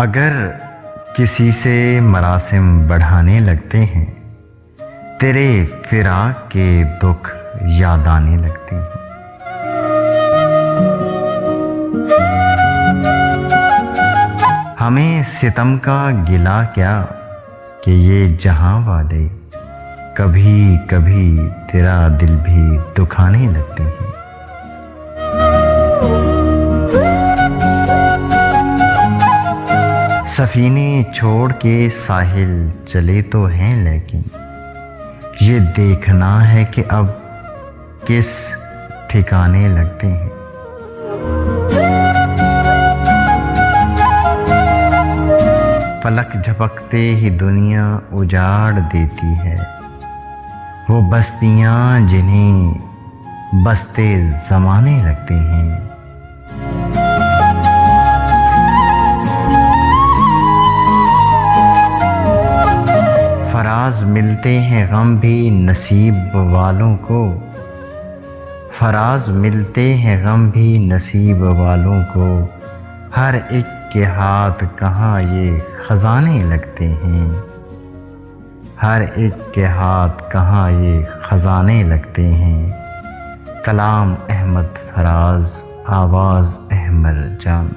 अगर किसी से मरासिम बढ़ाने लगते हैं, तेरे फिराक के दुख याद आने लगते हैं। हमें सितम का गिला क्या कि ये जहां वाले कभी कभी तेरा दिल भी दुखाने लगते हैं। सफीने छोड़ के साहिल चले तो हैं, लेकिन ये देखना है कि अब किस ठिकाने लगते हैं। फलक झपकते ही दुनिया उजाड़ देती है, वो बस्तियां जिन्हें बसते जमाने लगते हैं। फराज मिलते हैं गम भी नसीब वालों को, फराज मिलते हैं गम भी नसीब वालों को। हर एक के हाथ कहाँ ये खजाने लगते हैं, हर एक के हाथ कहाँ ये खजाने लगते हैं। कलाम अहमद फराज, आवाज़ अहमद जान।